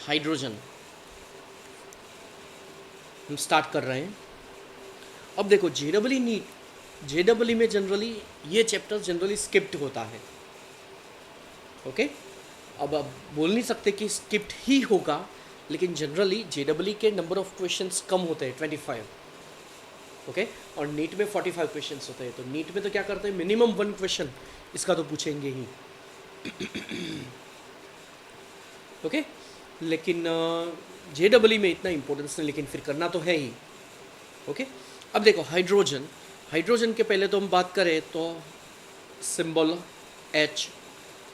Hydrogen हम start कर रहे हैं। अब देखो जेडब्ल्यू नीट, जेडब्ल्यू में जनरली ये चैप्टर जनरली स्किप्ड होता है। ओके, अब आप बोल नहीं सकते कि स्किप्ड ही होगा, लेकिन जनरली जेडब्ल्यू के नंबर ऑफ क्वेश्चंस कम होते हैं 25। ओके, और नीट में 45 क्वेश्चंस होते हैं। तो नीट में तो क्या करते हैं, मिनिमम 1 क्वेश्चन इसका तो पूछेंगे ही। ओके, लेकिन जेडब्ल्यू में इतना इंपॉर्टेंस नहीं, लेकिन फिर करना तो है ही। ओके, अब देखो हाइड्रोजन, हाइड्रोजन के पहले तो हम बात करें तो symbol H,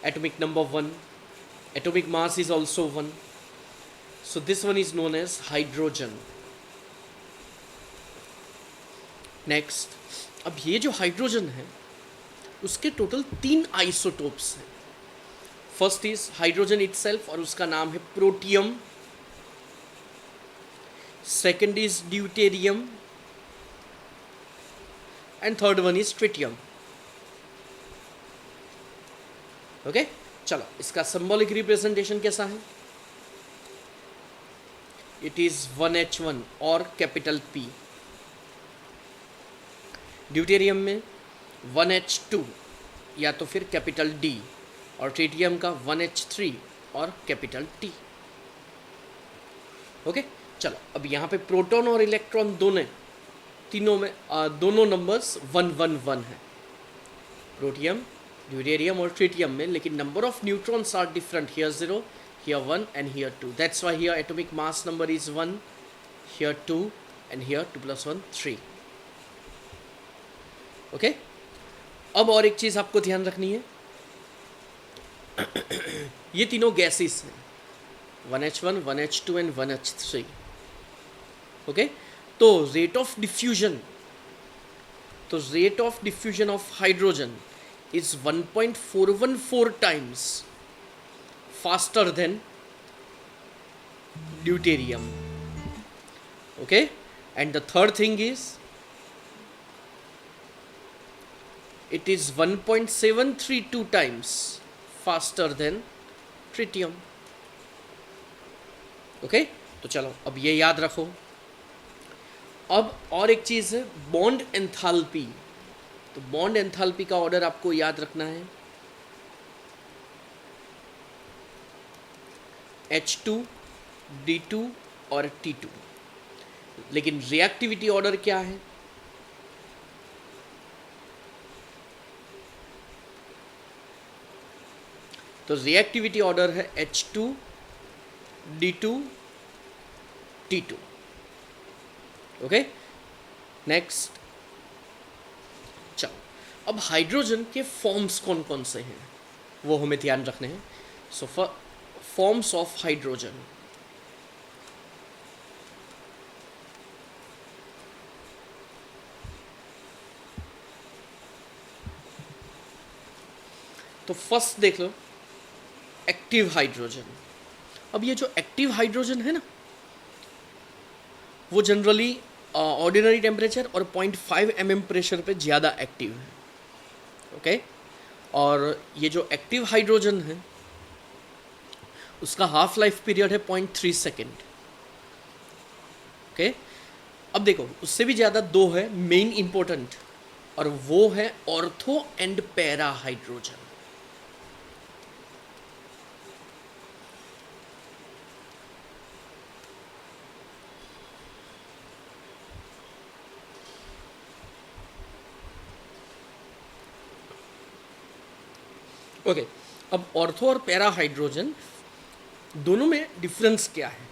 atomic number 1, atomic mass is also 1, so this one is known as hydrogen. Next, अब ये जो हाइड्रोजन है उसके टोटल 3 आइसोटोप्स हैं। फर्स्ट इज हाइड्रोजन इटसेल्फ और उसका नाम है protium, second is deuterium and third one is tritium. Okay, चलो इसका सिंबॉलिक रिप्रेजेंटेशन कैसा है, इट इज 1H1 और कैपिटल P। ड्यूटेरियम में 1H2 या तो फिर कैपिटल D, और ट्रिटियम का 1H3 और कैपिटल T। ओके, चलो अब यहाँ पे प्रोटॉन और इलेक्ट्रॉन तीनों में दोनों नंबर्स 1 1 1 है, प्रोटियम, ड्यूटेरियम और ट्रिटियम में, लेकिन number of neutrons are different, here 0, here 1 and here 2। That's why here atomic mass number is 1, here 2 and here 2 + 1 3। Okay, अब और एक चीज़ आपको ध्यान रखनी है, ये तीनों गैसेस हैं, 1H1, 1H2 and 1H3। Okay, तो rate of diffusion of hydrogen is 1.414 times faster than deuterium. Okay, and the third thing is it is 1.732 times faster than tritium. Okay, तो चलो अब ये याद रखो। अब और एक चीज़ है बॉन्ड एंथैल्पी। तो बॉन्ड एंथैल्पी का ऑर्डर आपको याद रखना है, H2, D2 और T2, लेकिन रिएक्टिविटी ऑर्डर क्या है, तो रिएक्टिविटी ऑर्डर है H2, D2, T2। Okay, next, अब हाइड्रोजन के फॉर्म्स कौन कौन से हैं वो हमें ध्यान रखने हैं। सो फॉर्म्स ऑफ हाइड्रोजन, तो फर्स्ट देख लो एक्टिव हाइड्रोजन। अब ये जो एक्टिव हाइड्रोजन है ना, वो जनरली ऑर्डिनरी टेम्परेचर और 0.5 mm प्रेशर पे ज़्यादा एक्टिव है। ओके, और ये जो एक्टिव हाइड्रोजन है उसका हाफ लाइफ पीरियड है 0.3 सेकेंड। ओके, अब देखो उससे भी ज़्यादा दो है मेन इंपॉर्टेंट, और वो है ortho and para hydrogen. Okay, अब ऑर्थो और पैरा हाइड्रोजन दोनों में डिफरेंस क्या है?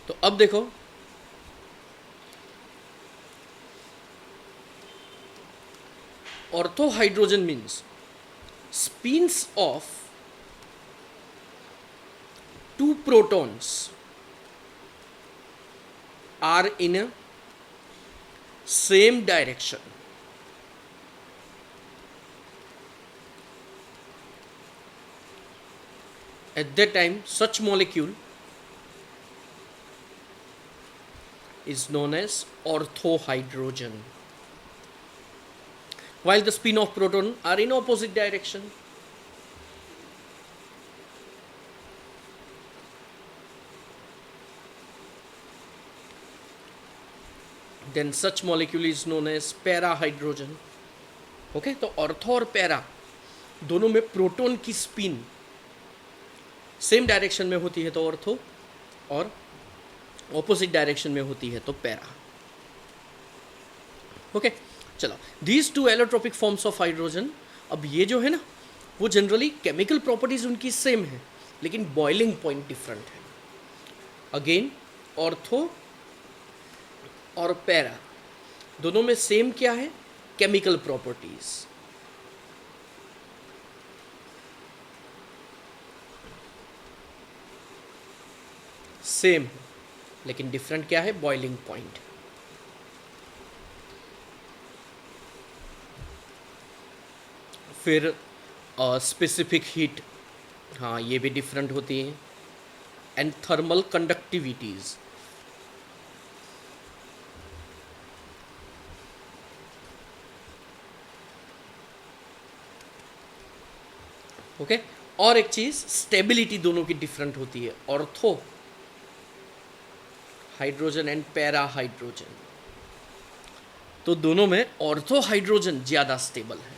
तो अब देखो, ortho hydrogen means spins of 2 protons are in a same direction. At that time, such molecule is known as orthohydrogen, while the spin of proton are in opposite direction. Then such molecule is known as para hydrogen. Okay, तो ortho और para दोनों में proton की spin same direction में होती है तो ortho, और ऑपोजिट डायरेक्शन में होती है तो पैरा। ओके, चलो, these two allotropic forms of hydrogen, अब ये जो है ना वो जनरली केमिकल प्रॉपर्टीज उनकी सेम है लेकिन बॉइलिंग पॉइंट डिफरेंट है। अगेन ऑर्थो और पैरा दोनों में सेम क्या है, केमिकल प्रॉपर्टीज। सेम है लेकिन डिफरेंट क्या है, बॉइलिंग पॉइंट। फिर स्पेसिफिक हीट, हाँ ये भी डिफरेंट होती है, एंड थर्मल कंडक्टिविटीज। ओके, और एक चीज स्टेबिलिटी दोनों की डिफरेंट होती है, ortho hydrogen and para hydrogen, तो दोनों में ऑर्थो हाइड्रोजन ज्यादा स्टेबल है।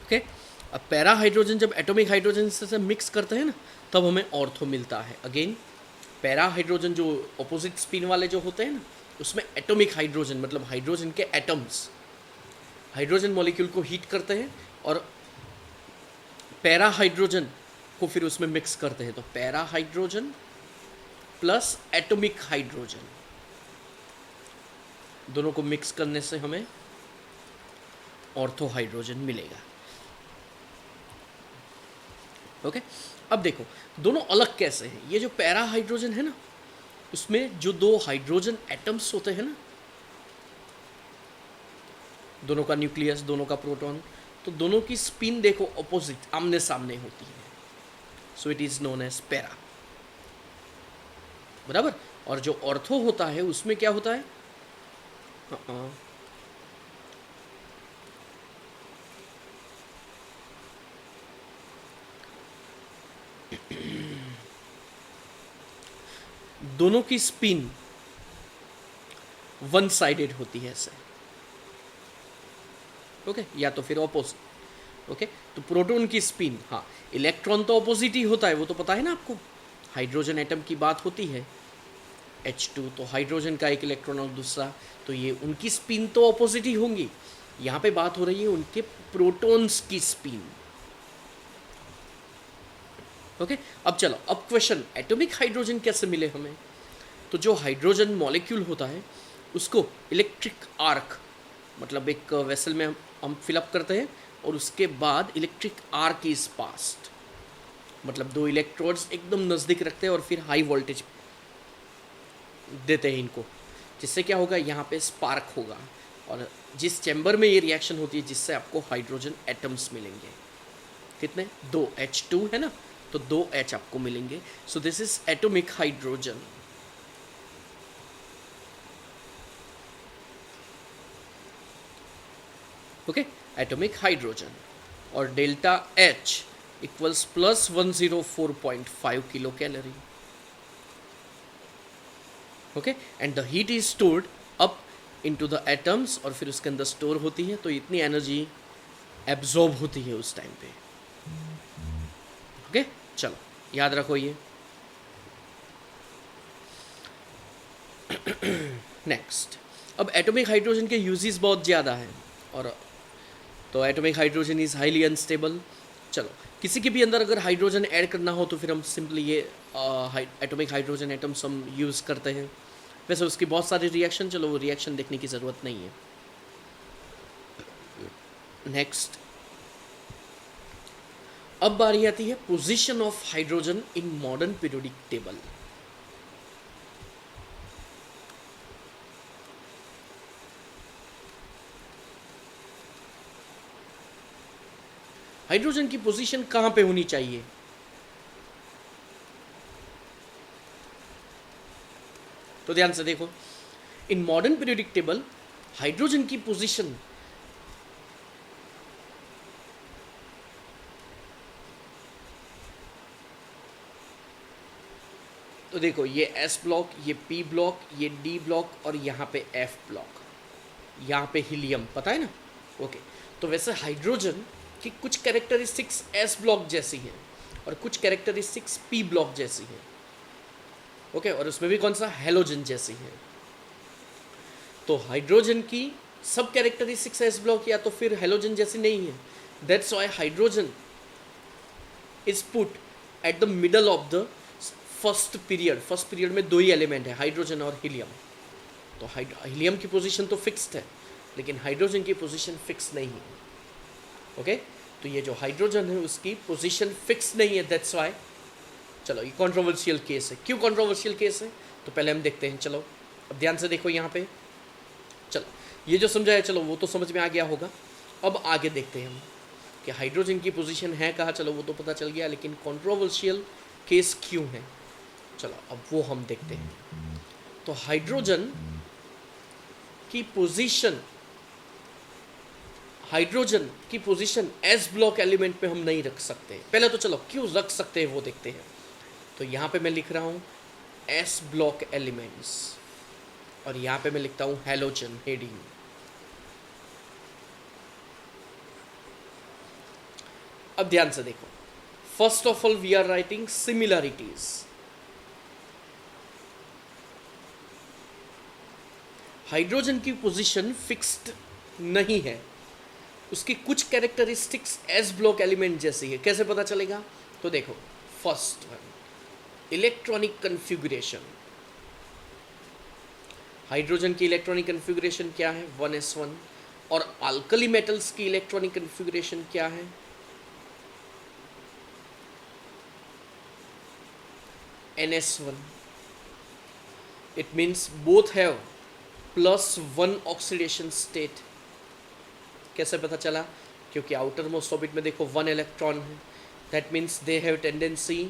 ओके, अब पैरा हाइड्रोजन जब एटॉमिक हाइड्रोजन से मिक्स करते हैं ना तब हमें ऑर्थो मिलता है। अगेन पैरा हाइड्रोजन जो ऑपोजिट स्पिन वाले जो होते हैं ना उसमें एटॉमिक हाइड्रोजन मतलब हाइड्रोजन के एटम्स हाइड्रोजन मॉलिक्यूल को हीट करते हैं और पैरा हाइड्रोजन को फिर उसमें मिक्स करते हैं, तो para hydrogen plus atomic hydrogen दोनों को मिक्स करने से हमें ऑर्थो हाइड्रोजन मिलेगा। ओके, अब देखो दोनों अलग कैसे हैं। ये जो पैरा हाइड्रोजन है ना उसमें जो दो हाइड्रोजन एटम्स होते हैं ना, दोनों का न्यूक्लियस दोनों का प्रोटॉन, तो दोनों की स्पिन देखो ऑपोजिट आमने सामने होती है, so it is known as para, बराबर। और जो ऑर्थो होता है उसमें क्या होता है, दोनों की स्पिन वन साइडेड होती है ऐसे। ओके, या तो फिर ऑपोजिट। ओके, तो प्रोटॉन की स्पिन, हाँ इलेक्ट्रॉन तो ऑपोजिट ही होता है, वो तो पता है ना आपको। हाइड्रोजन एटम की बात होती है H2, तो हाइड्रोजन का एक इलेक्ट्रॉन और दूसरा, तो ये उनकी स्पिन तो ऑपोजिट ही होंगी। यहाँ पे बात हो रही है उनके प्रोटॉन्स की स्पिन। ओके, अब चलो, अब क्वेश्चन एटॉमिक हाइड्रोजन कैसे मिले हमें। तो जो हाइड्रोजन मॉलिक्यूल होता है उसको इलेक्ट्रिक आर्क मतलब एक वेसल में हम फिलअप करते हैं और उसके बाद इलेक्ट्रिक आर्क इज पास्ड, मतलब दो इलेक्ट्रोड्स एकदम नज़दीक रखते हैं और फिर हाई वोल्टेज देते हैं इनको, जिससे क्या होगा, यहाँ पे स्पार्क होगा और जिस चैम्बर में ये रिएक्शन होती है जिससे आपको हाइड्रोजन एटम्स मिलेंगे। कितने, 2 H2 है ना, तो 2 H आपको मिलेंगे। So this is atomic hydrogen. Okay, atomic hydrogen, और delta H equals plus 104.5 kilocalorie. Okay, and the heat is stored up into the atoms, और फिर उसके अंदर स्टोर होती है, तो इतनी एनर्जी एब्जॉर्ब होती है उस टाइम पे। ओके, चलो याद रखो ये। नेक्स्ट, अब एटॉमिक हाइड्रोजन के यूजेस बहुत ज़्यादा हैं, और तो atomic hydrogen is highly unstable. चलो, किसी के भी अंदर अगर हाइड्रोजन ऐड करना हो तो फिर हम सिंपली ये एटॉमिक हाइड्रोजन एटम्स हम यूज़ करते हैं। वैसे उसकी बहुत सारी रिएक्शन, चलो वो रिएक्शन देखने की ज़रूरत नहीं है। नेक्स्ट, अब बारी आती है position of hydrogen in modern periodic table. Hydrogen की पोजीशन कहां पे होनी चाहिए, तो ध्यान से देखो, in modern periodic table hydrogen की पोजीशन तो देखो ये एस ब्लॉक, ये पी ब्लॉक, ये डी ब्लॉक और यहाँ पे एफ ब्लॉक, यहाँ पे हीलियम, पता है ना? ओके, तो वैसे हाइड्रोजन की कुछ कैरेक्टरिस्टिक्स एस ब्लॉक जैसी हैं और कुछ कैरेक्टरिस्टिक्स पी ब्लॉक जैसी हैं। ओके, और उसमें भी कौन सा, हेलोजन जैसी है। तो हाइड्रोजन की सब कैरेक्टरिस्टिक्स एस ब्लॉक या तो फिर हेलोजन जैसी नहीं है। That's why hydrogen is put at the middle of the first period. First period में दो ही एलिमेंट है, हाइड्रोजन और हीलियम। तो हीलियम की पोजीशन तो फिक्स्ड है, लेकिन हाइड्रोजन की पोजीशन फिक्स नहीं है। ओके, तो ये जो हाइड्रोजन है उसकी पोजीशन फिक्स नहीं है, दैट्स व्हाई। चलो, ये कंट्रोवर्शियल केस है। क्यों कंट्रोवर्शियल केस है तो पहले हम देखते हैं। चलो अब ध्यान से देखो यहाँ पे। चलो, ये जो समझाया चलो वो तो समझ में आ गया होगा। अब आगे देखते हैं हम कि हाइड्रोजन की पोजीशन है कहाँ। चलो वो तो पता चल गया, लेकिन कंट्रोवर्शियल केस क्यों है, चलो अब वो हम देखते हैं। तो हाइड्रोजन की पोजीशन, हाइड्रोजन की पोजीशन एस ब्लॉक एलिमेंट में हम नहीं रख सकते। पहले तो चलो क्यों रख सकते हैं वो देखते हैं। तो यहाँ पे मैं लिख रहा हूँ एस ब्लॉक एलिमेंट्स और यहाँ पे मैं लिखता हूँ हेलोजन हेडिंग। अब ध्यान से देखो, first of all we are writing similarities. Hydrogen की पोजीशन फिक्स्ड नहीं है, उसकी कुछ कैरेक्टरिस्टिक्स एस ब्लॉक एलिमेंट जैसी है। कैसे पता चलेगा तो देखो, first one electronic configuration. Hydrogen की इलेक्ट्रॉनिक कन्फिगुरेशन क्या है, 1s1। और अल्कली मेटल्स की इलेक्ट्रॉनिक कन्फिगुरेशन क्या है, NS1। It means both have +1 oxidation state. कैसे पता चला, क्योंकि आउटर मोस्ट ऑर्बिट में देखो 1 इलेक्ट्रॉन है। That means they have tendency,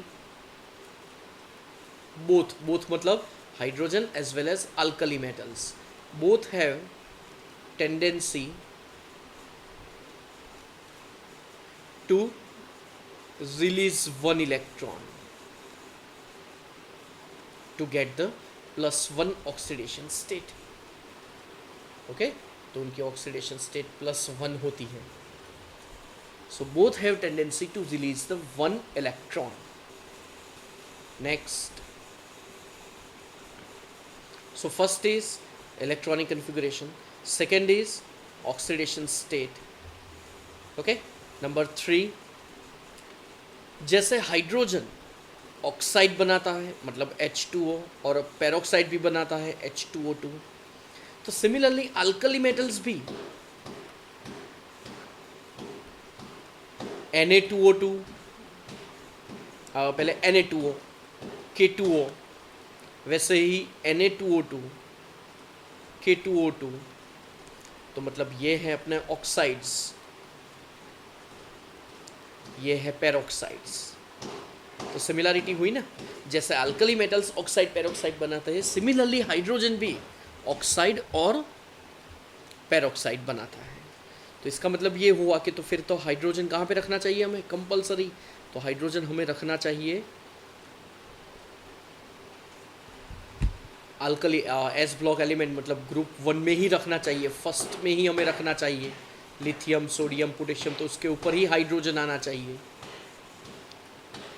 both मतलब hydrogen as well as alkali metals, both have tendency to release 1 electron to get the +1 oxidation state. Okay, तो उनकी ऑक्सीडेशन स्टेट +1 होती है। So both have tendency to release the 1 electron. Next, so first is electronic configuration, second is oxidation state. Okay, number 3, जैसे hydrogen oxide बनाता है मतलब H2O, और peroxide भी बनाता है H2O2, तो सिमिलरली अल्कली मेटल्स भी Na2O2, पहले Na2O, K2O, वैसे ही Na2O2, K2O2, तो मतलब ये है अपने ऑक्साइड्स, ये है पेरोक्साइड्स। तो सिमिलरिटी हुई ना, जैसे अल्कली मेटल्स ऑक्साइड पेरोक्साइड बनाते हैं, सिमिलरली हाइड्रोजन भी ऑक्साइड और पेरोक्साइड बनाता है। तो इसका मतलब ये हुआ कि तो फिर तो हाइड्रोजन कहाँ पे रखना चाहिए हमें, कंपलसरी। तो हाइड्रोजन हमें रखना चाहिए अल्कली एस ब्लॉक एलिमेंट, मतलब ग्रुप 1 में ही रखना चाहिए, फर्स्ट में ही हमें रखना चाहिए। लिथियम, सोडियम, पोटेशियम, तो उसके ऊपर ही हाइड्रोजन आना चाहिए।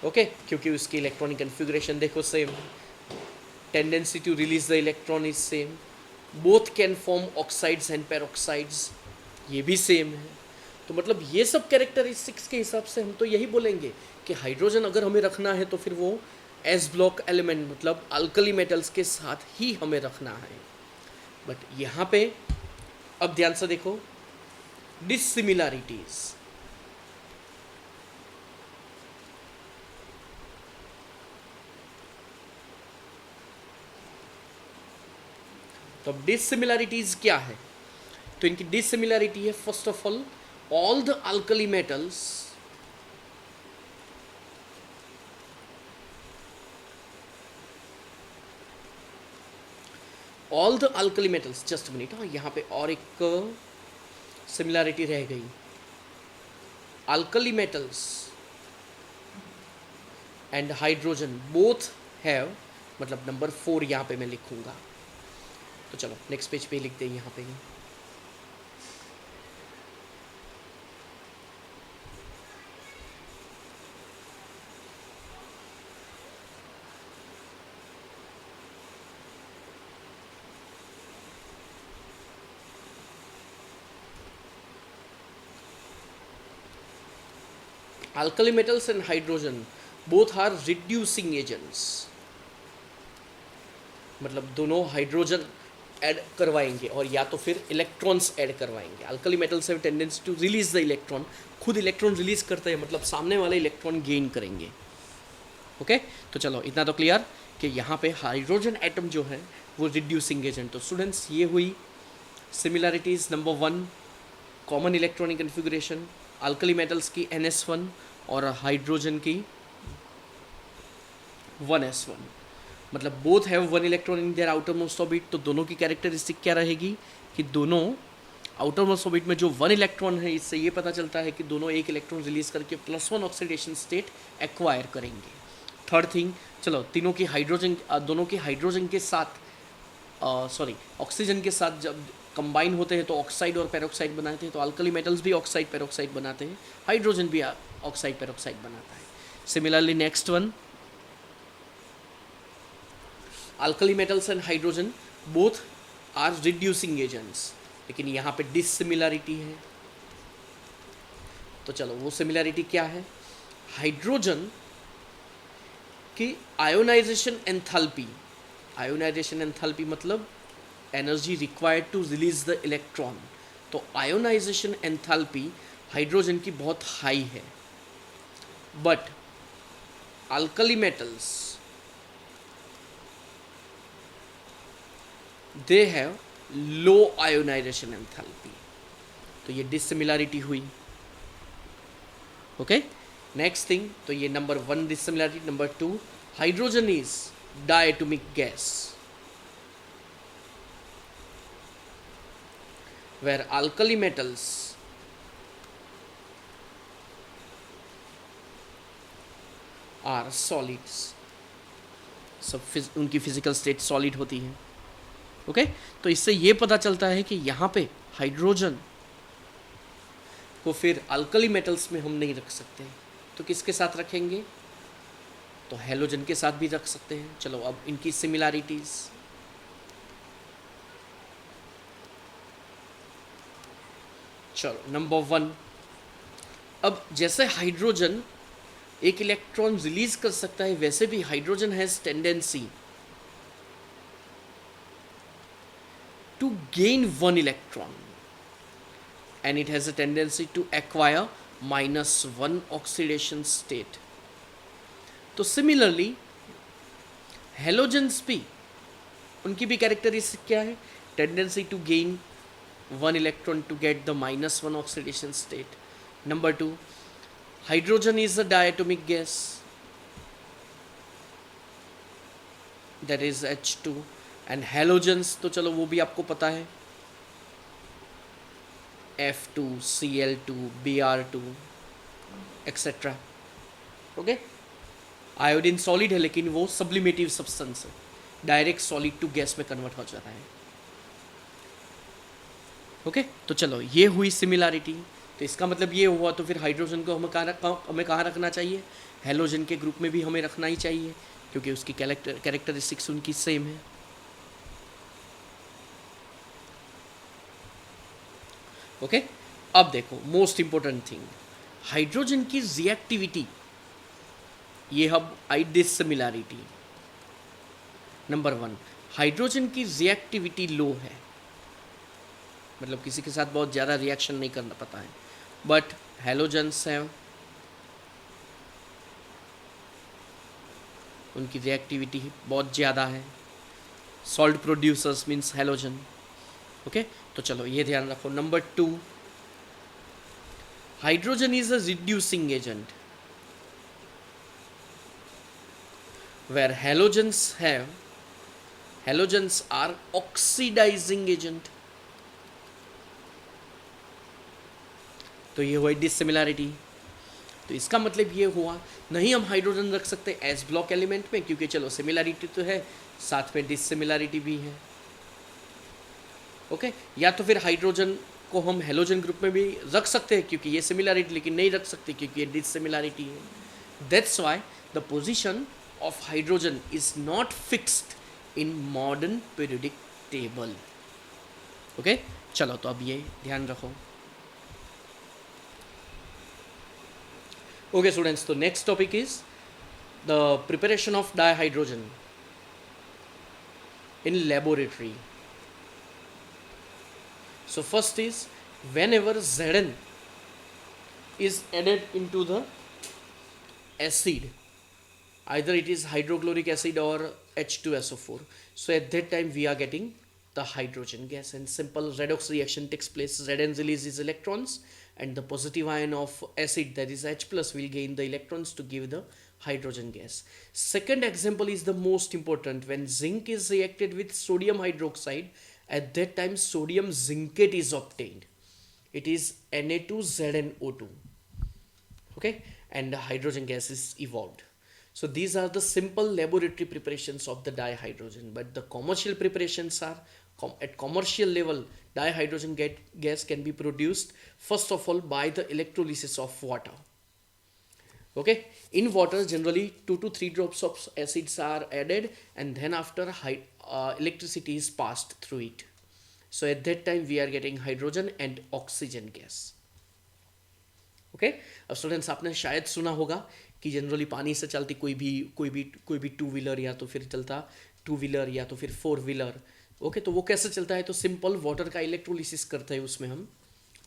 ओके, क्योंकि उसकी इलेक्ट्रॉनिक कन्फिगरेशन देखो same, tendency to release the electron is same, both can form oxides and peroxides, ये भी सेम है। तो मतलब ये सब कैरेक्टरिस्टिक्स के हिसाब से हम तो यही बोलेंगे कि हाइड्रोजन अगर हमें रखना है तो फिर वो एस ब्लॉक एलिमेंट मतलब अल्कली मेटल्स के साथ ही हमें रखना है। बट यहाँ पे अब ध्यान से देखो, डिसिमिलरिटीज। तो अब डिसिमिलरिटीज क्या है, तो इनकी डिसिमिलरिटी है first of all the alkali metals just minute, हाँ यहाँ पे और एक सिमिलरिटी रह गई। Alkali metals and hydrogen both have, मतलब नंबर 4 यहाँ पे मैं लिखूँगा। तो चलो नेक्स्ट पेज पे लिखते हैं यहाँ पे ही। Alkali metals and hydrogen both are reducing agents, मतलब दोनों हाइड्रोजन ऐड करवाएंगे और या तो फिर इलेक्ट्रॉन्स ऐड करवाएंगे। Alkali metals have tendency to release the electron, खुद इलेक्ट्रॉन रिलीज करते हैं, मतलब सामने वाले इलेक्ट्रॉन गेन करेंगे। ओके तो चलो इतना तो क्लियर कि यहाँ पे हाइड्रोजन एटम जो है वो रिड्यूसिंग एजेंट। तो स्टूडेंट्स ये हुई similarities. Number 1 common electronic configuration, alkali metals की NS1 और हाइड्रोजन की 1s1, मतलब both have 1 electron in their outer most orbit. तो दोनों की कैरेक्टरिस्टिक क्या रहेगी कि दोनों आउटर मोस्ट ऑर्बिट में जो 1 इलेक्ट्रॉन है, इससे ये पता चलता है कि दोनों एक इलेक्ट्रॉन रिलीज करके +1 ऑक्सीडेशन स्टेट एक्वायर करेंगे। थर्ड थिंग, चलो तीनों की हाइड्रोजन दोनों की हाइड्रोजन के साथ ऑक्सीजन के साथ जब कंबाइन होते हैं तो ऑक्साइड और पेरोक्साइड बनाते हैं। तो अल्कली मेटल्स भी ऑक्साइड पेरोक्साइड बनाते हैं, हाइड्रोजन भी ऑक्साइड पेरोक्साइड बनाता है। Similarly next one, alkali metals and hydrogen both are reducing agents, लेकिन यहाँ पे डिसिमिलरिटी है। तो चलो वो सिमिलरिटी क्या है, हाइड्रोजन की आयोनाइजेशन एंथैल्पी, आयोनाइजेशन एंथैल्पी मतलब energy required to release the electron. तो आयोनाइजेशन एंथैल्पी हाइड्रोजन की बहुत हाई है, but alkali metals they have low ionisation enthalpy. तो ये डिसिमिलरिटी हुई। ओके नेक्स्ट थिंग, तो ये number 1 dissimilarity. Number 2, hydrogen is diatomic gas, where alkali metals are solids, सब उनकी फिजिकल स्टेट सॉलिड होती है। ओके तो इससे ये पता चलता है कि यहाँ पे हाइड्रोजन को फिर अल्कली मेटल्स में हम नहीं रख सकते, तो किसके साथ रखेंगे, तो हेलोजन के साथ भी रख सकते हैं। चलो अब इनकी सिमिलैरिटीज, चलो नंबर 1, अब जैसे हाइड्रोजन एक इलेक्ट्रॉन रिलीज कर सकता है, वैसे भी hydrogen has tendency to gain 1 electron and it has a tendency to acquire -1 oxidation state. तो सिमिलरली हेलोजेंस भी, उनकी भी कैरेक्टरिस्टिक क्या है, tendency to gain 1 electron to get the -1 oxidation state. Number 2, hydrogen is a diatomic gas, that is H2, and halogens तो चलो वो भी आपको पता है, F2, Cl2, Br2 etcetera. Okay iodine solid है लेकिन वो सब्लिमेटिव सब्सटेंस है, डायरेक्ट सॉलिड टू गैस में कन्वर्ट हो जाता है। ओके तो चलो ये हुई सिमिलैरिटी। तो इसका मतलब ये हुआ, तो फिर हाइड्रोजन को हमें कहाँ रखना चाहिए, हेलोजन के ग्रुप में भी हमें रखना ही चाहिए, क्योंकि उसकी कैरेक्टरिस्टिक्स उनकी सेम है। ओके अब देखो मोस्ट इंपॉर्टेंट थिंग, हाइड्रोजन की रिएक्टिविटी, ये अब आई डिसिमिलैरिटी। नंबर 1, हाइड्रोजन की रिएक्टिविटी लो है, मतलब किसी के साथ बहुत ज़्यादा रिएक्शन नहीं करना पता है, बट हेलोजेंस हैं उनकी रिएक्टिविटी बहुत ज़्यादा है। Salt producers means halogen. Okay तो चलो ये ध्यान रखो। Number 2, hydrogen is a reducing agent, where halogens are oxidizing agent। तो ये हुई डिसिमिलैरिटी। तो इसका मतलब ये हुआ नहीं हम हाइड्रोजन रख सकते एस ब्लॉक एलिमेंट में, क्योंकि चलो सिमिलैरिटी तो है, साथ में डिसिमिलैरिटी भी है। ओके, या तो फिर हाइड्रोजन को हम हेलोजन ग्रुप में भी रख सकते हैं क्योंकि ये सिमिलैरिटी, लेकिन नहीं रख सकते क्योंकि ये डिसिमिलैरिटी है। That's why the position of hydrogen is not fixed in modern periodic table. Okay, चलो तो अब ये ध्यान रखो। Okay students, so next topic is the preparation of dihydrogen in laboratory. So first is whenever Zn is added into the acid, either it is hydrochloric acid or H2SO4, so at that time we are getting the hydrogen gas, and simple redox reaction takes place. Zn releases electrons and the positive ion of acid, that is H plus, will gain the electrons to give the hydrogen gas. Second example is the most important. When zinc is reacted with sodium hydroxide, at that time sodium zincate is obtained. It is Na2ZnO2. Okay, and the hydrogen gas is evolved. So these are the simple laboratory preparations of the dihydrogen, but the commercial preparations are at commercial level. Dihydrogen gas can be produced first of all by the electrolysis of water. Okay, in water generally 2 to 3 drops of acids are added, and then after electricity is passed through it. So at that time we are getting hydrogen and oxygen gas. Okay, अब students आपने शायद सुना होगा कि generally पानी से चलती कोई भी टू व्हीलर या तो फिर चलता टू व्हीलर या तो फिर फोर व्हीलर। ओके, तो वो कैसे चलता है? तो सिंपल वाटर का इलेक्ट्रोलिसिस करते हैं उसमें हम,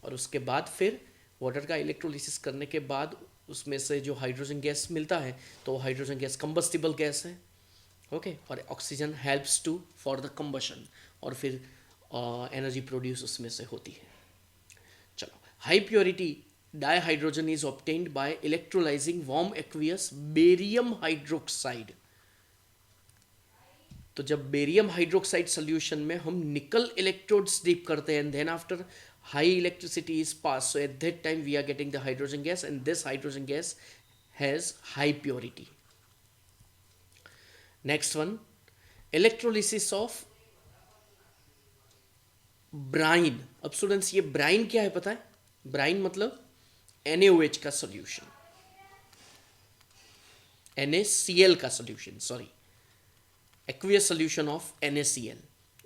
और उसके बाद फिर वाटर का इलेक्ट्रोलिसिस करने के बाद उसमें से जो हाइड्रोजन गैस मिलता है तो हाइड्रोजन गैस कंबस्टिबल गैस है। ओके, और oxygen helps to for the combustion, और फिर एनर्जी प्रोड्यूस उसमें से होती है। चलो, high purity dihydrogen is obtained by electrolyzing warm aqueous barium hydroxide. तो जब बेरियम हाइड्रोक्साइड सोल्यूशन में हम निकल इलेक्ट्रोड्स डीप करते हैं, and then after high electricity is pass, so at that time we are getting the hydrogen gas, and this hydrogen gas has high purity. Next one, electrolysis of brine. अब students ये brine क्या है पता है? Brine मतलब NaOH का solution, NaCl का solution, sorry, aqueous solution of NaCl,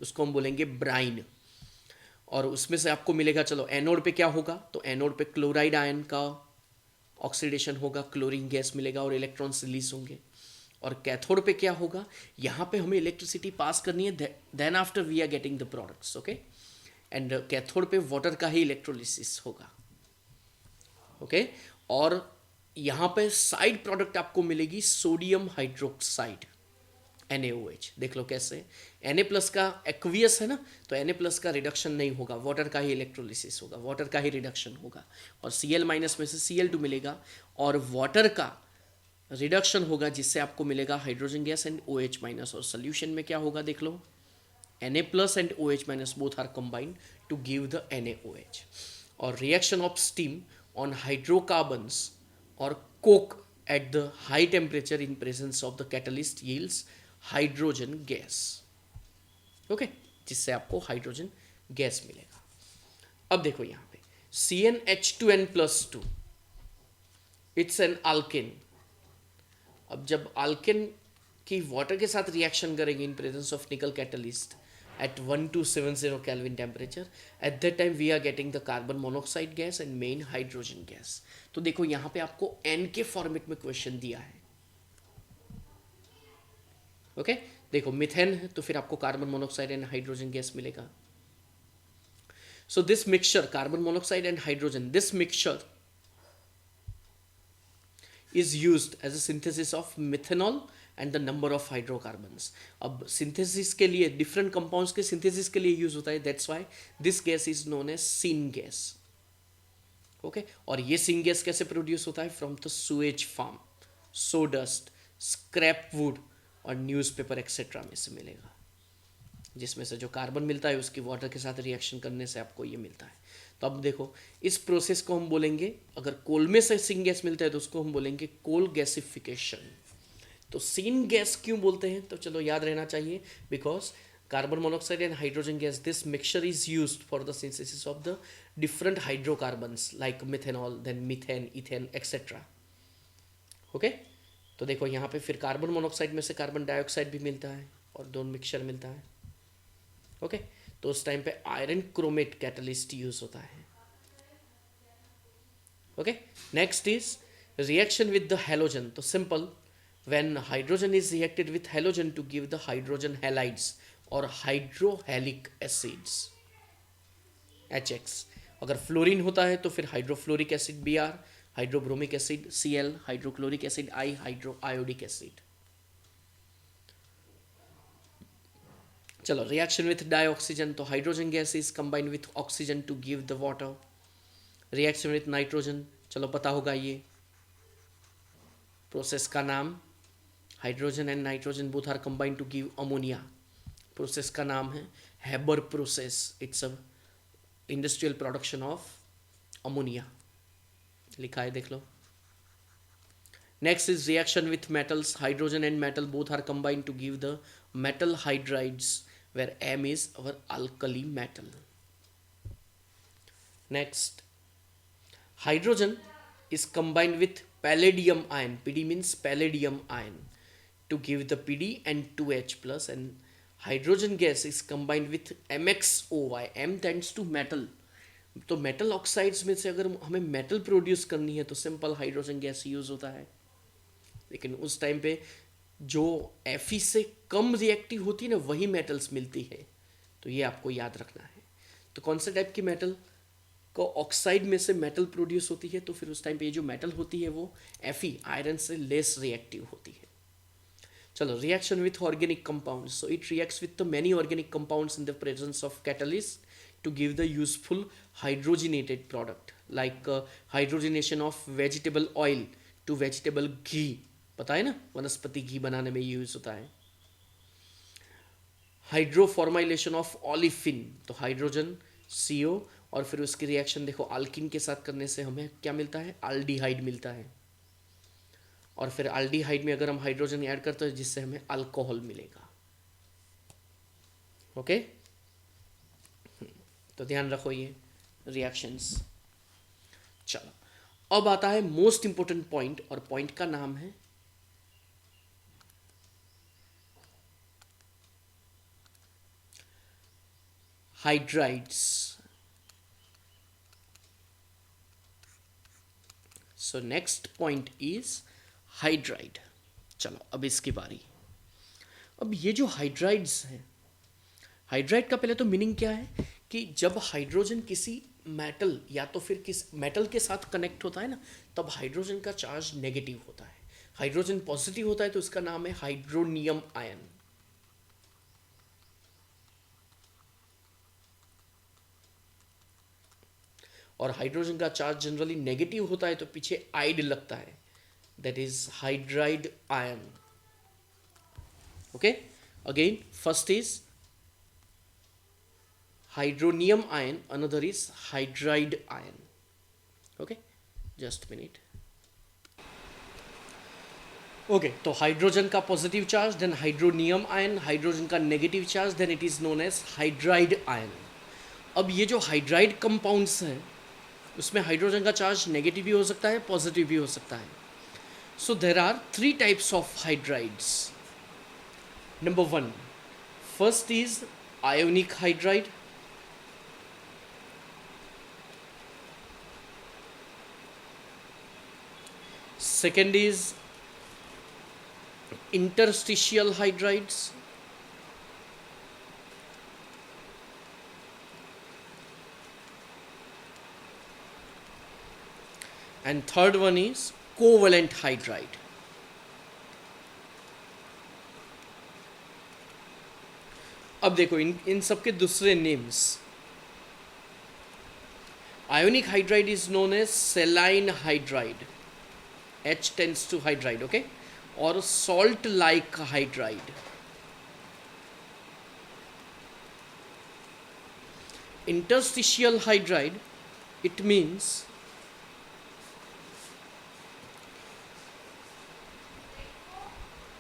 उसको हम बोलेंगे ब्राइन। और उसमें से आपको मिलेगा, चलो एनोड पे क्या होगा? तो एनोड पे क्लोराइड आयन का ऑक्सीडेशन होगा, क्लोरीन गैस मिलेगा और इलेक्ट्रॉन्स रिलीज होंगे। और कैथोड पे क्या होगा? यहाँ पे हमें इलेक्ट्रिसिटी पास करनी है, then after we are getting the products. Okay, and cathode पे वाटर का ही इलेक्ट्रोलिसिस होगा। ओके, और यहाँ पे साइड प्रोडक्ट आपको मिलेगी सोडियम हाइड्रोक्साइड, NaOH। देख लो कैसे, Na प्लस का एक्वियस है ना, तो Na प्लस का रिडक्शन नहीं होगा, वाटर का ही इलेक्ट्रोलिसिस होगा, वाटर का ही रिडक्शन होगा, और Cl माइनस में से Cl2 मिलेगा और वाटर का रिडक्शन होगा, जिससे आपको मिलेगा hydrogen gas and OH minus. और सोल्यूशन में क्या होगा देख लो, Na plus and OH minus both are combined to give the NaOH। और reaction of steam on hydrocarbons or coke at the high temperature in presence of the catalyst yields hydrogen gas. Okay, जिससे आपको hydrogen gas मिलेगा। अब देखो यहाँ पे CnH2n plus 2, it's an alkane. अब जब अल्केन की वाटर के साथ रिएक्शन करेंगे इन प्रेजेंस ऑफ निकल catalyst at 1270 Kelvin temperature, at that time we are getting the carbon monoxide gas and main hydrogen gas. तो देखो यहाँ पे आपको N के फॉर्मेट में क्वेश्चन दिया है। ओके, देखो मिथेन है तो फिर आपको carbon monoxide and hydrogen gas मिलेगा। So this mixture, carbon monoxide and hydrogen, this mixture is used as a synthesis of methanol and the number of hydrocarbons. अब synthesis के लिए different compounds के synthesis के लिए use होता है, that's why this gas is known as syn gas. Okay, और ये syn gas कैसे produce होता है? From the sewage farm, sawdust, scrap wood और न्यूज़पेपर एक्सेट्रा में से मिलेगा, जिसमें से जो कार्बन मिलता है उसकी वाटर के साथ रिएक्शन करने से आपको ये मिलता है। तो अब देखो इस प्रोसेस को हम बोलेंगे, अगर कोल में से सिन गैस मिलता है तो उसको हम बोलेंगे कोल गैसिफिकेशन। तो सिन गैस क्यों बोलते हैं, तो चलो याद रहना चाहिए, because carbon monoxide and hydrogen gas, this mixture is used for the synthesis of the different hydrocarbons like methanol, then methane, ethane etcetera. Okay, तो देखो यहाँ पे फिर कार्बन मोनोऑक्साइड में से कार्बन डाइऑक्साइड भी मिलता है और दोनों मिक्सचर मिलता है। ओके, तो उस टाइम पे आयरन क्रोमेट कैटलिस्ट यूज होता है। Okay, next is reaction with the halogen. तो simple, when hydrogen is reacted with halogen to give the hydrogen halides और हाइड्रोहेलिक एसिड्स HX। अगर फ्लोरीन होता है तो फिर hydrofluoric acid Br, hydrobromic acid Cl, hydrochloric acid I, hydroiodic acid. चलो reaction with dioxygen, तो hydrogen gas is combined with oxygen to give the water. Reaction with nitrogen, चलो पता होगा ये प्रोसेस का नाम, hydrogen and nitrogen both are combined to give ammonia. Process का नाम है Haber process, it's a industrial production of ammonia, लिखा है देख लो। Next is reaction with metals, hydrogen and metal both are combined to give the metal hydrides where M is our alkali metal. Next, hydrogen is combined with palladium ion, PD means palladium ion, to give the PD and 2H plus, and hydrogen gas is combined with MXOY, M tends to metal। तो metal oxides में से अगर हमें metal produce करनी है तो simple hydrogen gas use होता है, लेकिन उस टाइम पे जो Fe से कम रिएक्टिव होती है ना वही मेटल्स मिलती है, तो ये आपको याद रखना है। तो कौन से टाइप की मेटल को ऑक्साइड में से मेटल प्रोड्यूस होती है, तो फिर उस टाइम पे ये जो मेटल होती है वो Fe आयरन से लेस रिएक्टिव होती है। चलो reaction with organic compounds, so it reacts with the many organic compounds in the presence of catalyst to give the useful hydrogenated product like hydrogenation of vegetable oil to vegetable ghee, पता है ना, वनस्पति घी बनाने में use होता है। Hydroformylation of ऑलिफिन, तो hydrogen CO और फिर उसकी रिएक्शन देखो अल्किन के साथ करने से हमें क्या मिलता है, अल्डिहाइड मिलता है, और फिर अल्डिहाइड में अगर हम हाइड्रोजन ऐड करते हैं जिससे हमें अल्कोहल मिलेगा। ओके, तो ध्यान रखो ये रिएक्शंस। चलो अब आता है मोस्ट इंपोर्टेंट पॉइंट, और पॉइंट का नाम है hydrides. So next point is hydride. चलो अब इसकी बारी। अब ये जो हाइड्राइड्स है, हाइड्राइड का पहले तो मीनिंग क्या है कि जब हाइड्रोजन किसी मेटल या तो फिर किस मेटल के साथ कनेक्ट होता है ना, तब हाइड्रोजन का चार्ज नेगेटिव होता है। हाइड्रोजन पॉजिटिव होता है तो उसका नाम है हाइड्रोनियम आयन। और हाइड्रोजन का चार्ज जनरली नेगेटिव होता है तो पीछे आइड लगता है, that is hydride ion. Okay, again first is hydronium ion, another is hydride ion. Okay, just a minute. Okay, तो हाइड्रोजन का positive charge, then hydronium ion, hydrogen का negative charge, then it is known as hydride ion. अब ये जो hydride compounds हैं उसमें hydrogen का charge negative भी हो सकता है, पॉजिटिव भी हो सकता है। So there are 3 types of hydrides. Number 1, first is ionic hydride, second is interstitial hydrides, and third one is covalent hydride. अब देखो इन सब के दूसरे names. Ionic hydride is known as saline hydride, H tends to hydride, okay, और salt like hydride। Interstitial hydride it means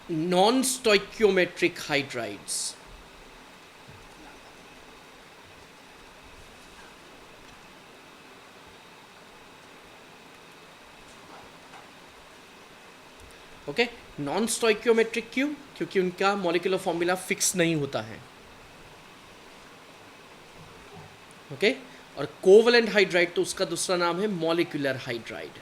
non-stoichiometric hydrides. Okay, non stoichiometric क्यों? क्योंकि उनका molecular formula fix नहीं होता है। ओके, और कोवलेंट हाइड्राइड तो उसका दूसरा नाम है मॉलिक्यूलर हाइड्राइड।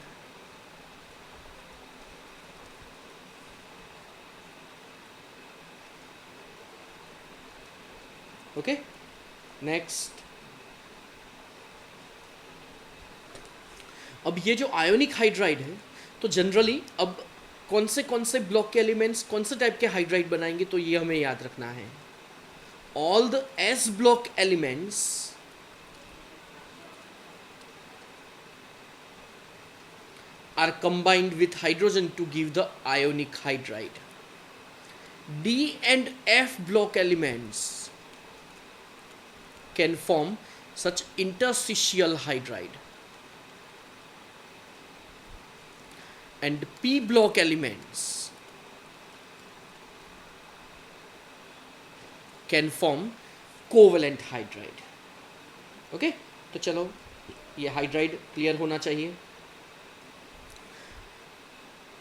Okay, next. अब ये जो आयोनिक हाइड्राइड है, तो जनरली अब कौन से ब्लॉक के एलिमेंट्स कौन से टाइप के हाइड्राइड बनाएंगे, तो ये हमें याद रखना है। All the S block elements are combined with hydrogen to give the ionic hydride. D and F block elements can form such interstitial hydride, and P block elements can form covalent hydride. Okay, तो चलो ये hydride clear होना चाहिए।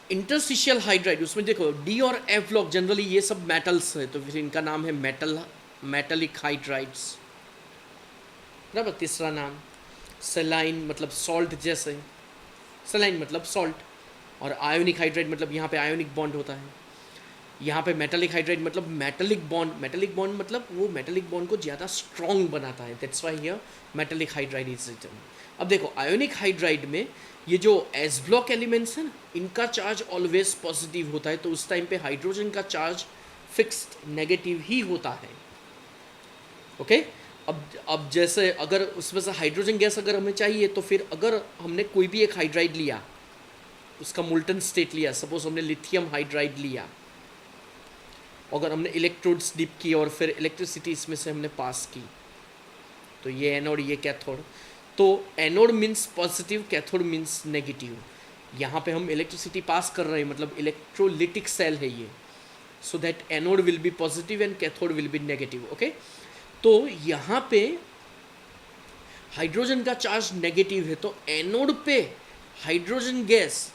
Interstitial hydride, उसमें देखो D और F block generally ये सब मेटल्स है, तो फिर इनका नाम है मेटलिक हाइड्राइड्स। बराबर। तीसरा नाम सेलाइन, मतलब सॉल्ट जैसे, सेलाइन मतलब सॉल्ट, और आयोनिक हाइड्राइड मतलब यहाँ पे आयोनिक बॉन्ड होता है। यहाँ पे मेटलिक हाइड्राइड मतलब मेटलिक बॉन्ड, मेटलिक बॉन्ड मतलब वो मेटलिक बॉन्ड को ज़्यादा स्ट्रॉन्ग बनाता है, that's why here metallic hydride is written. अब देखो आयोनिक हाइड्राइड में ये जो एस ब्लॉक एलिमेंट्स हैं ना, इनका चार्ज ऑलवेज पॉजिटिव होता है, तो उस टाइम पे हाइड्रोजन का चार्ज फिक्स्ड नेगेटिव ही होता है। ओके, अब जैसे अगर उसमें से हाइड्रोजन गैस अगर हमें चाहिए, तो फिर अगर हमने कोई भी एक हाइड्राइड लिया, उसका मोल्टन स्टेट लिया, सपोज हमने लिथियम हाइड्राइड लिया, अगर हमने इलेक्ट्रोड्स डिप किए और फिर इलेक्ट्रिसिटी इसमें से हमने पास की, तो ये एनोड ये कैथोड, तो anode means positive, cathode means negative. यहाँ पे हम इलेक्ट्रिसिटी पास कर रहे हैं, मतलब इलेक्ट्रोलिटिक सेल है ये, so that anode will be positive and cathode will be negative. Okay, तो यहाँ पे हाइड्रोजन का चार्ज नेगेटिव है, तो एनोड पे हाइड्रोजन गैस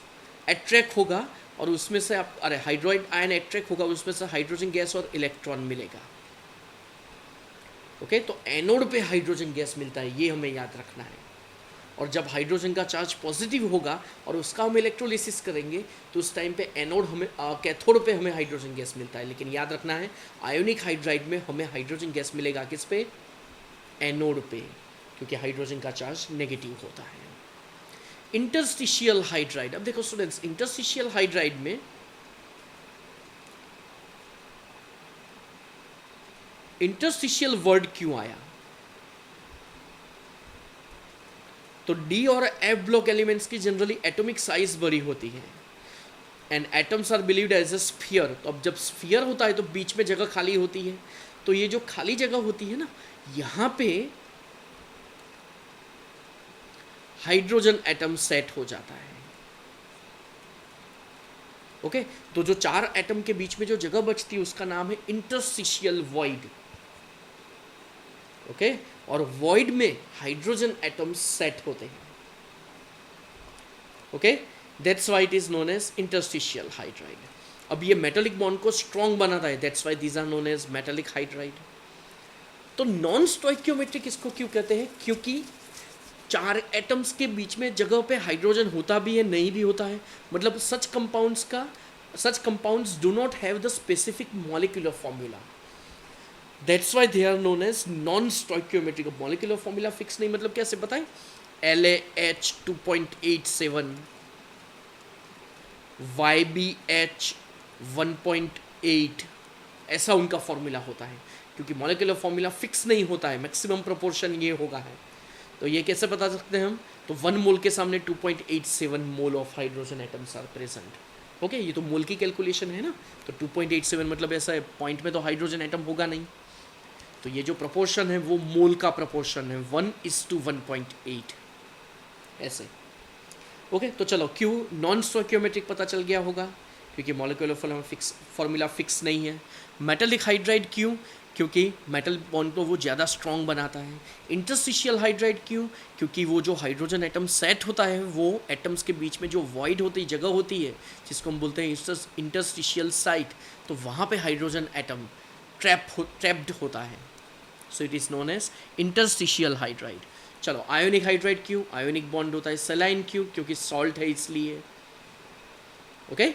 अट्रैक्ट होगा और उसमें से आप हाइड्रोइड आयन अट्रैक्ट होगा, उसमें से हाइड्रोजन गैस और इलेक्ट्रॉन मिलेगा। ओके, तो एनोड पे हाइड्रोजन गैस मिलता है, ये हमें याद रखना है। और जब हाइड्रोजन का चार्ज पॉजिटिव होगा और उसका हम इलेक्ट्रोलिसिस करेंगे, तो उस टाइम पे एनोड हमें कैथोड पे हमें हाइड्रोजन गैस मिलता है। लेकिन याद रखना है आयोनिक हाइड्राइड में हमें हाइड्रोजन गैस मिलेगा किस पे? एनोड पे, क्योंकि हाइड्रोजन का चार्ज नेगेटिव होता है। इंटरस्टिशियल हाइड्राइड, अब देखो स्टूडेंट्स, इंटरस्टिशियल हाइड्राइड में इंटरस्टिशियल वर्ड क्यों आया? तो डी और एफ ब्लॉक एलिमेंट्स की जनरली एटॉमिक साइज बड़ी होती है and atoms are believed as a sphere. तो अब जब स्फीयर होता है तो बीच में जगह खाली होती है, तो ये जो खाली जगह होती है ना, यहाँ पे हाइड्रोजन एटम सेट हो जाता है। ओके, तो जो चार एटम के बीच में जो जगह बचती है उसका नाम है इंटरस्टिशियल वॉइड। ओके, और वॉइड में हाइड्रोजन एटम्स सेट होते हैं। Okay, that's why it is known as interstitial hydride. अब ये मेटालिक बॉन्ड को स्ट्रॉन्ग बनाता है, that's why these are known as metallic hydride. तो नॉन स्टोइकियोमेट्रिक इसको क्यों कहते हैं? क्योंकि चार एटम्स के बीच में जगह पे हाइड्रोजन होता भी है, नहीं भी होता है, मतलब such compounds do not have the specific molecular formula, that's why they are known as non stoichiometric. Molecular formula fix नहीं, मतलब कैसे बताएं? LaH 2.87, YbH 1.8, ऐसा उनका फॉर्मूला होता है। क्योंकि मॉलिक्यूलर फॉर्मूला फिक्स नहीं होता है, मैक्सिमम प्रोपोर्शन ये होगा है। तो ये कैसे बता सकते हैं हम? तो 1 मोल के सामने 2.87 mole of hydrogen atoms are present. Okay, ये तो मोल की कैलकुलेशन है ना, तो 2.87 मतलब ऐसा है, पॉइंट में तो हाइड्रोजन एटम होगा नहीं, तो ये जो प्रोपोर्शन है वो मोल का प्रोपोर्शन है, 1:1.8। ऐसे। ओके तो चलो क्यू नॉन स्टोइकियोमेट्रिक पता चल गया होगा क्योंकि मॉलिक्यूलर फॉर्मूला फिक्स नहीं है। मेटालिक हाइड्राइड क्यों? क्योंकि मेटल बॉन्ड को वो ज़्यादा स्ट्रॉन्ग बनाता है। इंटरस्टिशियल हाइड्राइड क्यों? क्योंकि वो जो हाइड्रोजन एटम सेट होता है वो एटम्स के बीच में जो वॉइड होती जगह होती है जिसको हम बोलते हैं इंटरस्टिशियल साइट, तो वहाँ पे हाइड्रोजन एटम ट्रैप्ड होता है, so it is known as interstitial hydride. चलो आयोनिक हाइड्राइड क्यों? आयोनिक बॉन्ड होता है। सेलाइन क्यों? क्योंकि सॉल्ट है इसलिए। ओके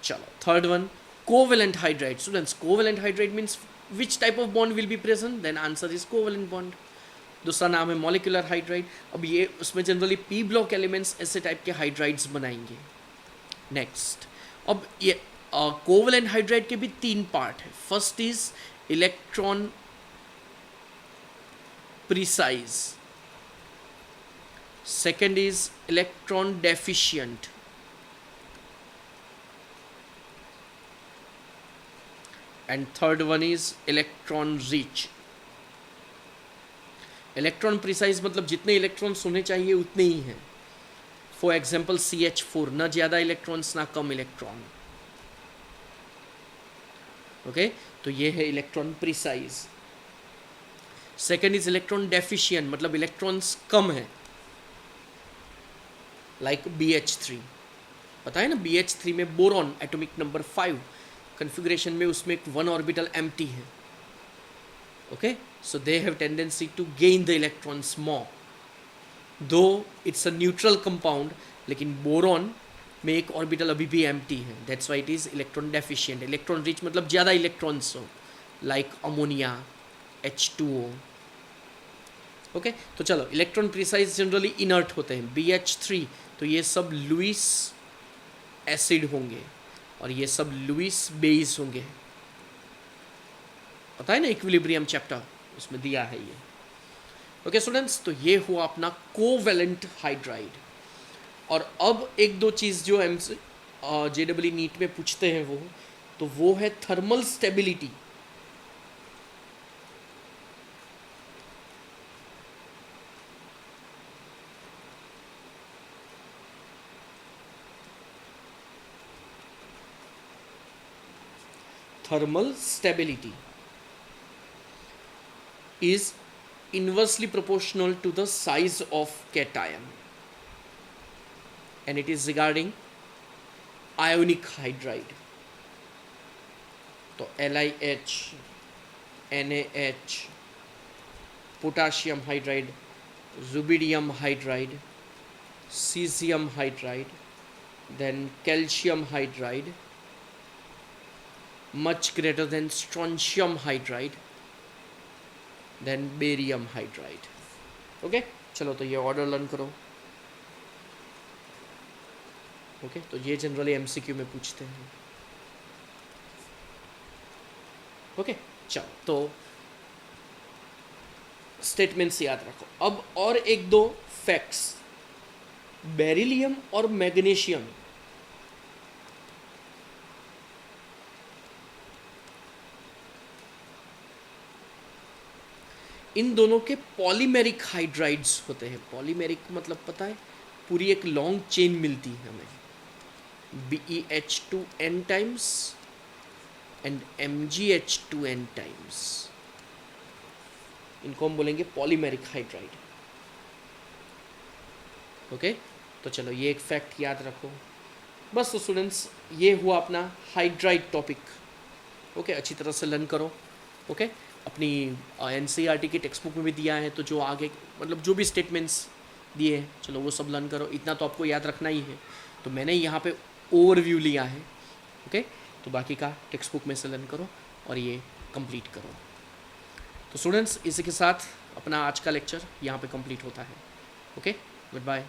चलो third one covalent hydride. Students covalent hydride means which type of bond will be present? Then answer is covalent bond. दूसरा नाम है मॉलिक्यूलर हाइड्राइड। अब ये उसमें जनरली पी ब्लॉक एलिमेंट्स ऐसे टाइप के हाइड्राइड्स बनाएंगे। नेक्स्ट अब ये कोवेलेंट हाइड्राइड के भी 3 पार्ट है। First is electron precise, second is electron deficient, and third one is electron rich। Electron precise मतलब जितने इलेक्ट्रॉन्स होने चाहिए उतने ही हैं। फॉर एग्जाम्पल CH4, ना ज़्यादा इलेक्ट्रॉन्स ना कम इलेक्ट्रॉन। ओके तो ये है electron precise. Second is electron deficient मतलब इलेक्ट्रॉन्स कम है, लाइक BH3। पता है ना BH3 में बोरॉन एटॉमिक नंबर 5 कन्फिग्रेशन में उसमें एक 1 ऑर्बिटल एम्प्टी है। Okay so they have tendency to gain the electrons more, though it's a neutral compound, लेकिन बोरॉन में एक ऑर्बिटल अभी भी एम्प्टी है, that's why it is electron deficient. Electron rich मतलब ज़्यादा इलेक्ट्रॉन्स हो, लाइक अमोनिया H2O। ओके तो चलो इलेक्ट्रॉन प्रिसाइज जनरली इनर्ट होते हैं। BH3 तो ये सब लुईस एसिड होंगे और ये सब लुईस बेस होंगे। पता है ना इक्विलिब्रियम चैप्टर उसमें दिया है ये। ओके स्टूडेंट्स तो ये हुआ अपना कोवेलेंट हाइड्राइड। और अब एक दो चीज़ जो JEE नीट में पूछते हैं वो है thermal stability. Thermal stability is inversely proportional to the size of cation and it is regarding ionic hydride। तो LiH, NaH, potassium hydride, rubidium hydride, cesium hydride, then calcium hydride, much greater than strontium hydride, then barium hydride। Okay चलो तो ये order learn करो। Okay तो ये generally MCQ में पूछते हैं। ओके चलो तो स्टेटमेंट्स याद रखो। अब और एक दो फैक्ट्स, बेरिलियम और मैग्नीशियम इन दोनों के पॉलीमेरिक हाइड्राइड्स होते हैं। पॉलीमेरिक मतलब पता है पूरी एक लॉन्ग चेन मिलती है हमें, BeH2n times and MgH2n times, इनको हम बोलेंगे पॉलीमेरिक हाइड्राइड। ओके तो चलो ये एक फैक्ट याद रखो बस। तो स्टूडेंट्स ये हुआ अपना हाइड्राइड टॉपिक। ओके अच्छी तरह से लर्न करो। ओके अपनी NCERT की टेक्स्ट बुक में भी दिया है, तो जो आगे मतलब जो भी स्टेटमेंट्स दिए हैं चलो वो सब लर्न करो। इतना तो आपको याद रखना ही है, तो मैंने यहाँ पे ओवरव्यू लिया है। ओके तो बाकी का टेक्स्ट बुक में से लर्न करो और ये कंप्लीट करो। तो स्टूडेंट्स इसी के साथ अपना आज का लेक्चर यहाँ पे कंप्लीट होता है। Okay good bye.